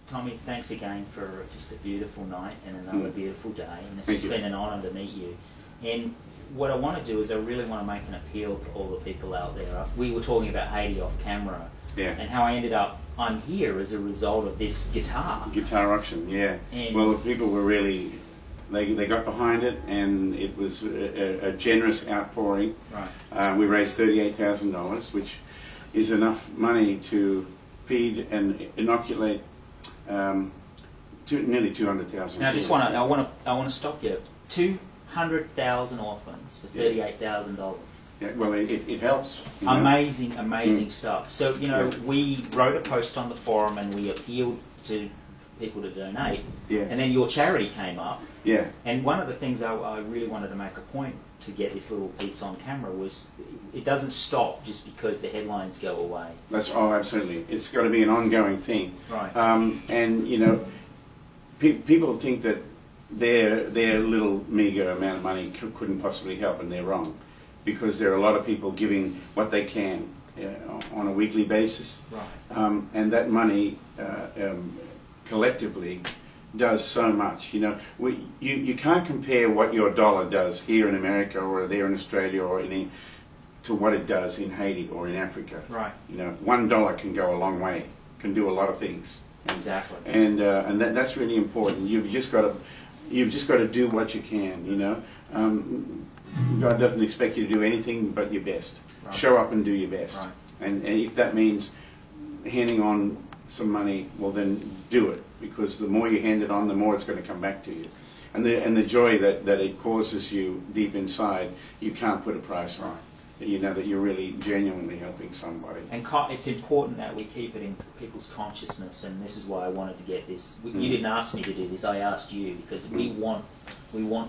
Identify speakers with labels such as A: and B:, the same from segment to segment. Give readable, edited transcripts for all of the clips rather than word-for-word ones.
A: Tommy, thanks again for just a beautiful night and another beautiful day. And it's been an honour to meet you. And what I want to do is I really want to make an appeal to all the people out there. We were talking about Haiti off camera, and how I ended up, I'm here as a result of this guitar.
B: Guitar auction, yeah. And well, the people were really, they got behind it, and it was a generous outpouring.
A: Right.
B: We raised $38,000, which is enough money to feed and inoculate nearly 200,000.
A: Now, I want to stop you. 200,000 orphans for $38,000.
B: Yeah, well, it helps.
A: Amazing stuff. So, you know, we wrote a post on the forum and we appealed to people to donate.
B: Yes.
A: And then your charity came up.
B: Yeah.
A: And one of the things I really wanted to make a point to get this little piece on camera was it doesn't stop just because the headlines go away.
B: Absolutely. It's got to be an ongoing thing.
A: Right.
B: And, you know, people think that their little meager amount of money couldn't possibly help, and they're wrong. Because there are a lot of people giving what they can on a weekly basis.
A: Right.
B: And that money collectively does so much. You know, you can't compare what your dollar does here in America or there in Australia or to what it does in Haiti or in Africa.
A: Right.
B: You know, $1 can go a long way, can do a lot of things.
A: Exactly.
B: And that's really important. You've just got to do what you can. You know. God doesn't expect you to do anything but your best.
A: Right.
B: Show up and do your best.
A: Right.
B: And if that means handing on some money, well then do it, because the more you hand it on, the more it's going to come back to you. And the joy that it causes you deep inside, you can't put a price on. You know that you're really genuinely helping somebody.
A: And it's important that we keep it in people's consciousness, and this is why I wanted to get this. You didn't ask me to do this, I asked you, because we want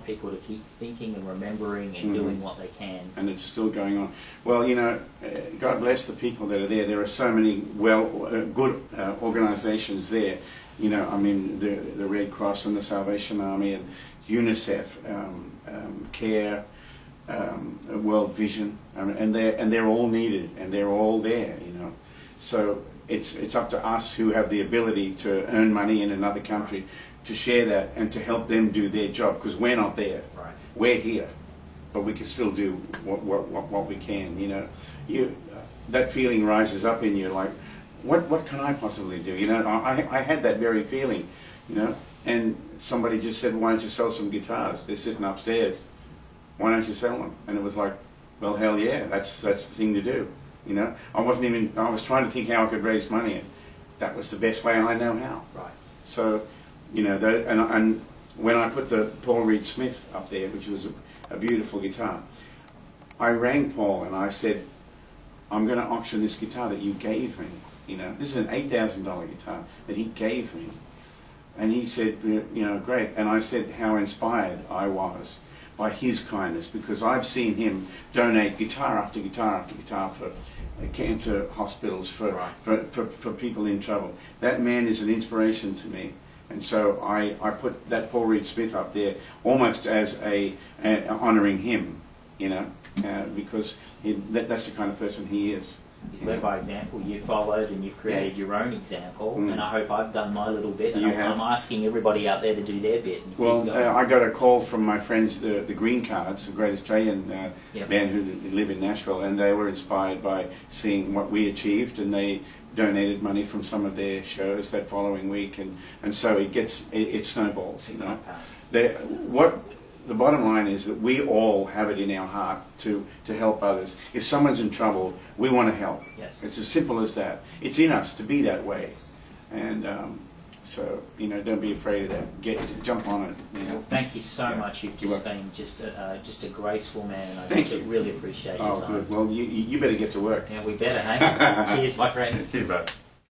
A: people to keep thinking and remembering and doing what they can. And
B: it's still going on. Well, you know, God bless the people that are there. There are so many good organizations there. You know, I mean, the Red Cross and the Salvation Army and UNICEF, CARE, World Vision, and they're all needed, and they're all there, you know. So it's up to us who have the ability to earn money in another country to share that and to help them do their job, because we're not there.
A: Right.
B: We're here, but we can still do what we can, you know. That feeling rises up in you, like, what can I possibly do? You know, I had that very feeling, you know. And somebody just said, why don't you sell some guitars? They're sitting upstairs. Why don't you sell them? And it was like, well, hell yeah, that's the thing to do. You know, I was trying to think how I could raise money, and that was the best way I know how.
A: Right.
B: So, you know, and when I put the Paul Reed Smith up there, which was a beautiful guitar, I rang Paul and I said, I'm going to auction this guitar that you gave me. You know, this is an $8,000 guitar that he gave me. And he said, you know, great. And I said how inspired I was by his kindness, because I've seen him donate guitar after guitar after guitar for cancer hospitals, for people in trouble. That man is an inspiration to me. And so I put that Paul Reed Smith up there almost as honouring him, you know, because that's the kind of person he is.
A: He's led by example. You followed and you've created your own example, and I hope I've done my little bit. And I'm asking everybody out there to do their bit.
B: Well, I got a call from my friends, the Green Cards, a great Australian band who live in Nashville, and they were inspired by seeing what we achieved, and they donated money from some of their shows that following week, and so it snowballs. You know, the bottom line is that we all have it in our heart to help others. If someone's in trouble, we want to help.
A: Yes.
B: It's as simple as that. It's in us to be that way.
A: Yes.
B: And so, you know, don't be afraid of that. Jump on it. You know.
A: Well, thank you so much. You've just been just a graceful man, and I really appreciate your time.
B: Good. Well, you better get to work.
A: Yeah, we better, hey? Cheers, my friend.
B: Cheers, bro.